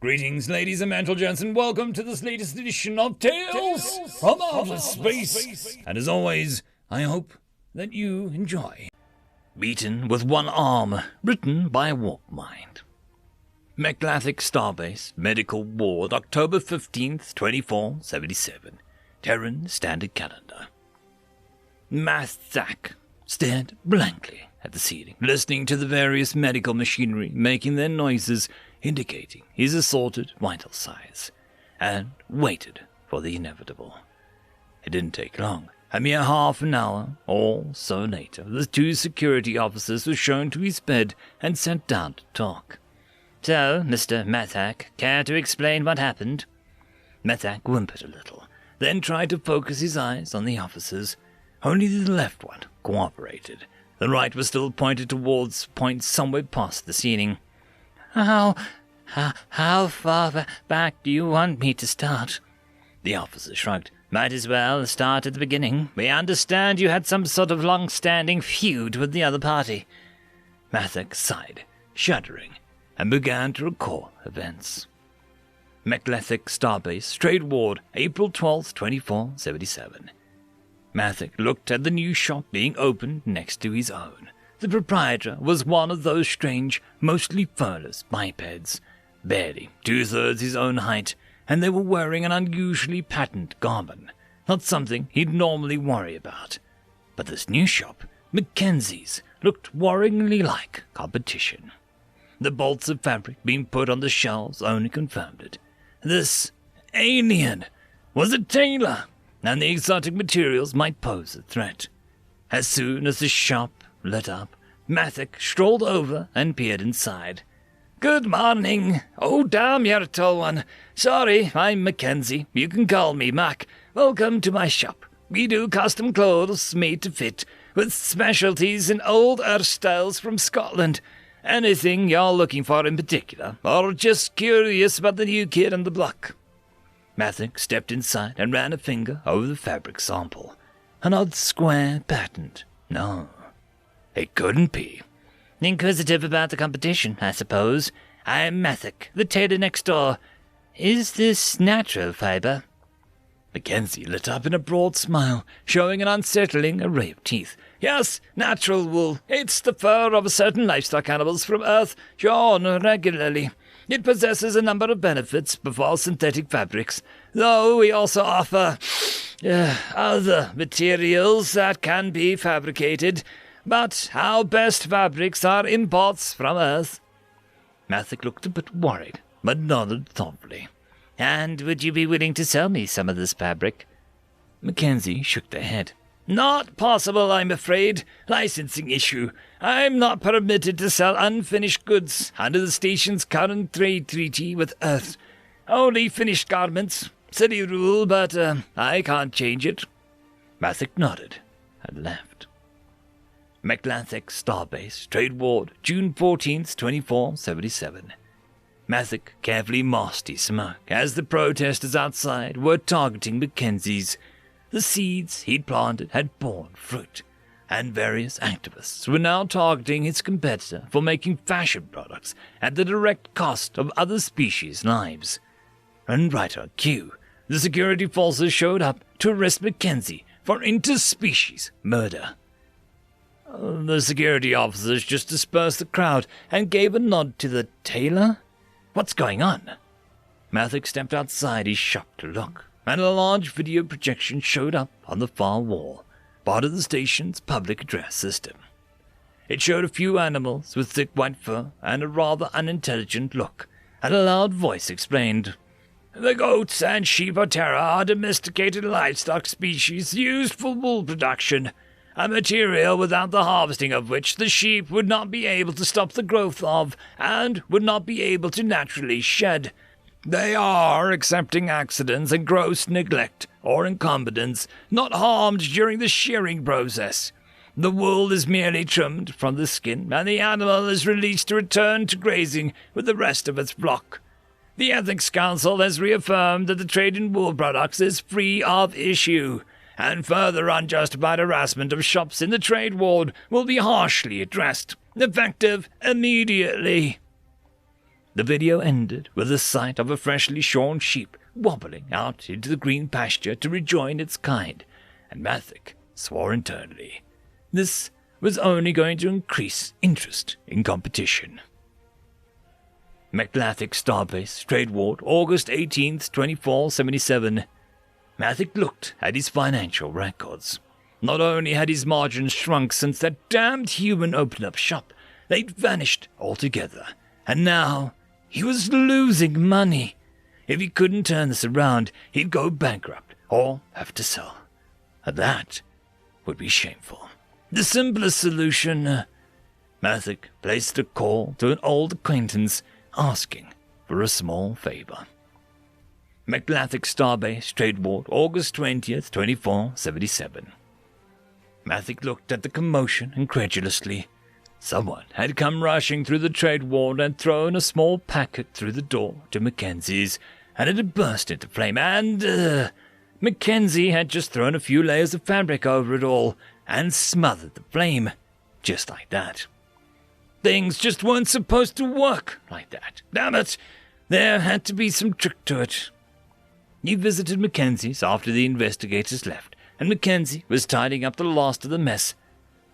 Greetings, ladies and gentlemen, and welcome to this latest edition of Tales from Outer Space. And as always, I hope that you enjoy. Beaten with One Arm, written by Warpmind. Meclathic Starbase, Medical Ward, October 15th, 2477. Terran Standard Calendar. Mathak stared blankly at the ceiling, listening to the various medical machinery making their noises, indicating his assorted vital signs, and waited for the inevitable. It didn't take long. A mere half an hour or so later, the two security officers were shown to his bed and sent down to talk. "So, Mr. Mathak, care to explain what happened?" Mathak whimpered a little, then tried to focus his eyes on the officers. Only the left one cooperated. The right was still pointed towards points somewhere past the ceiling. How far back do you want me to start?" The officer shrugged. "Might as well start at the beginning. We understand you had some sort of long-standing feud with the other party." Mathak sighed, shuddering, and began to recall events. Meclathic Starbase, Trade Ward, April 12th, 2477. Mathak looked at the new shop being opened next to his own. The proprietor was one of those strange, mostly furless bipeds, barely 2/3 his own height, and they were wearing an unusually patterned garment, not something he'd normally worry about. But this new shop, Mackenzie's, looked worryingly like competition. The bolts of fabric being put on the shelves only confirmed it. This alien was a tailor, and the exotic materials might pose a threat. As soon as the shop lit up, Mathak strolled over and peered inside. "Good morning. Oh, damn, you're a tall one. Sorry, I'm Mackenzie. You can call me Mac. Welcome to my shop. We do custom clothes made to fit, with specialties in old Earth styles from Scotland. Anything you're looking for in particular, or just curious about the new kid on the block?" Mathak stepped inside and ran a finger over the fabric sample. An odd square pattern. No, it couldn't be. "Inquisitive about the competition, I suppose. I'm Mathak, the tailor next door. Is this natural fiber?" Mackenzie lit up in a broad smile, showing an unsettling array of teeth. "Yes, natural wool. It's the fur of certain livestock animals from Earth, shorn regularly. It possesses a number of benefits before synthetic fabrics, though we also offer other materials that can be fabricated. But our best fabrics are imports from Earth." Mathak looked a bit worried, but nodded thoughtfully. "And would you be willing to sell me some of this fabric?" Mackenzie shook their head. "Not possible, I'm afraid. Licensing issue. I'm not permitted to sell unfinished goods under the station's current trade treaty with Earth. Only finished garments. Silly rule, but I can't change it." Mathak nodded and left. Meclathic Starbase, Trade Ward, June 14th, 2477. Mathak carefully masked his smirk as the protesters outside were targeting Mackenzie's. The seeds he'd planted had borne fruit, and various activists were now targeting his competitor for making fashion products at the direct cost of other species' lives. And right on cue, the security forces showed up to arrest Mackenzie for interspecies murder. The security officers just dispersed the crowd and gave a nod to the tailor. What's going on? Mathak stepped outside his shop to look, and a large video projection showed up on the far wall, part of the station's public address system. It showed a few animals with thick white fur and a rather unintelligent look, and a loud voice explained, "The goats and sheep of Terra are domesticated livestock species used for wool production, a material without the harvesting of which the sheep would not be able to stop the growth of and would not be able to naturally shed. They are, excepting accidents and gross neglect or incompetence, not harmed during the shearing process. The wool is merely trimmed from the skin, and the animal is released to return to grazing with the rest of its flock. The Ethics Council has reaffirmed that the trade in wool products is free of issue, and further unjustified harassment of shops in the trade ward will be harshly addressed, effective immediately." The video ended with the sight of a freshly shorn sheep wobbling out into the green pasture to rejoin its kind, and Mathic swore internally. This was only going to increase interest in competition. McLathic Starbase, Trade Ward, August 18th, 2477. Mathic looked at his financial records. Not only had his margins shrunk since that damned human opened up shop, they'd vanished altogether, and now he was losing money. If he couldn't turn this around, he'd go bankrupt or have to sell. And that would be shameful. The simplest solution... Mathic placed a call to an old acquaintance, asking for a small favor. McLathic Starbase, Trade Ward, August 20th, 2477. Mathic looked at the commotion incredulously. Someone had come rushing through the trade ward and thrown a small packet through the door to Mackenzie's, and it had burst into flame, and Mackenzie had just thrown a few layers of fabric over it all and smothered the flame, just like that. Things just weren't supposed to work like that. Damn it! There had to be some trick to it. He visited Mackenzie's after the investigators left, and Mackenzie was tidying up the last of the mess.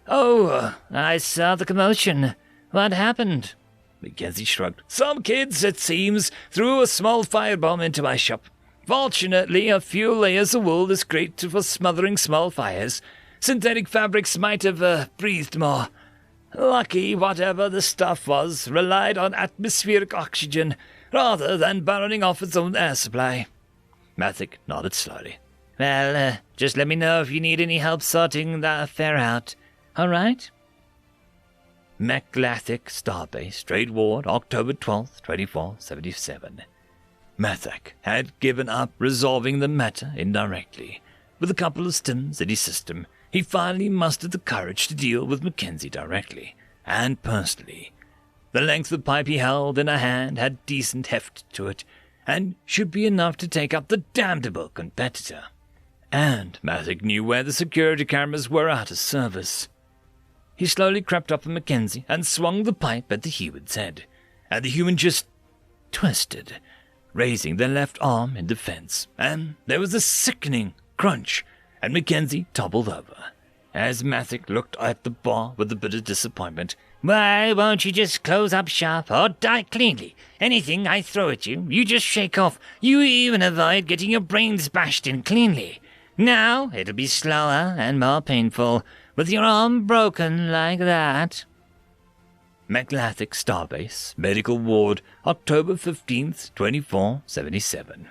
"Oh, I saw the commotion. What happened?" Mackenzie shrugged. "Some kids, it seems, threw a small firebomb into my shop. Fortunately, a few layers of wool is great for smothering small fires. Synthetic fabrics might have breathed more. Lucky whatever the stuff was relied on atmospheric oxygen rather than burning off its own air supply." Mathic nodded slowly. "Well, just let me know if you need any help sorting the affair out. All right?" McLathic Starbase, Trade Ward, October 12th, 2477. Mathic had given up resolving the matter indirectly. With a couple of stims in his system, he finally mustered the courage to deal with Mackenzie directly and personally. The length of pipe he held in a hand had decent heft to it, and should be enough to take up the damnable competitor. And Mathic knew where the security cameras were out of service. He slowly crept up on Mackenzie and swung the pipe at the human's head, and the human just twisted, raising their left arm in defense, and there was a sickening crunch, and Mackenzie toppled over. As Mathic looked at the bar with a bit of disappointment, "Why won't you just close up shop or die cleanly? Anything I throw at you, you just shake off. You even avoid getting your brains bashed in cleanly. Now it'll be slower and more painful, with your arm broken like that." McLathic Starbase, Medical Ward, October 15th, 2477.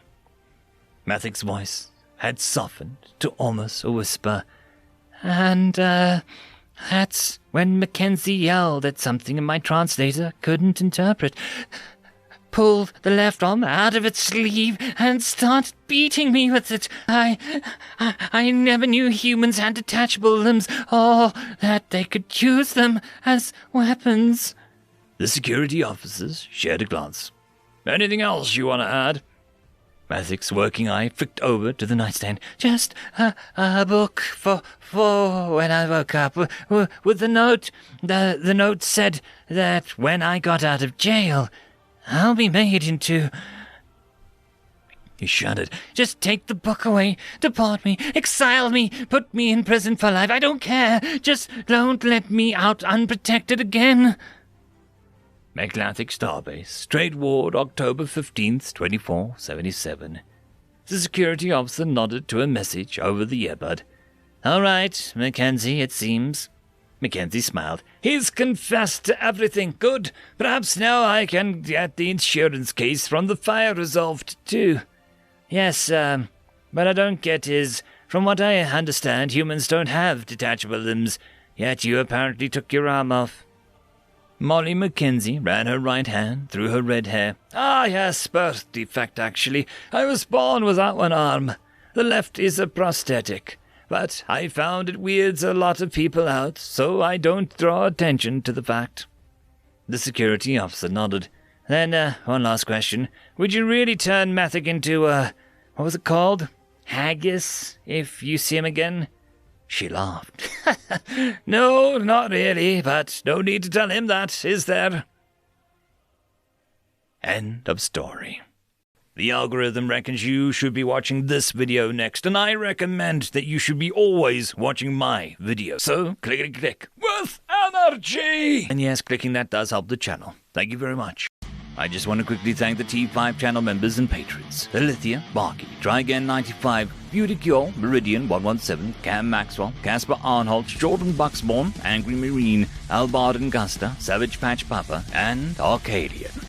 Mathic's voice had softened to almost a whisper. "And, that's when Mackenzie yelled at something my translator couldn't interpret, pulled the left arm out of its sleeve and started beating me with it. I never knew humans had detachable limbs, or that they could use them as weapons." The security officers shared a glance. "Anything else you want to add?" Mathic's working eye flicked over to the nightstand. "Just a book for when I woke up, with the note. The note said that when I got out of jail, I'll be made into..." He shuddered. "Just take the book away, deport me, exile me, put me in prison for life. I don't care. Just don't let me out unprotected again." McLathic Starbase, Trade Ward, October 15th, 2477. The security officer nodded to a message over the earbud. "All right, Mackenzie, it seems." Mackenzie smiled. "He's confessed to everything. Good. Perhaps now I can get the insurance case from the fire resolved, too." "Yes, but I don't get is, from what I understand, humans don't have detachable limbs, yet you apparently took your arm off." Molly Mackenzie ran her right hand through her red hair. "Ah, yes, birth defect, actually. I was born without one arm. The left is a prosthetic. But I found it weirds a lot of people out, so I don't draw attention to the fact." The security officer nodded. "Then, one last question. Would you really turn Mathic into, what was it called? Haggis, if you see him again?" She laughed. "No, not really, but no need to tell him that, is there?" End of story. The algorithm reckons you should be watching this video next, and I recommend that you should be always watching my video. So, click with energy! And yes, clicking that does help the channel. Thank you very much. I just want to quickly thank the T5 channel members and patrons. Alithia, Barky, Trygan95, Beauty Cure, Meridian 117, Cam Maxwell, Casper Arnholt, Jordan Bucksborn, Angry Marine, Albard and Gusta, Savage Patch Papa, and Arcadian.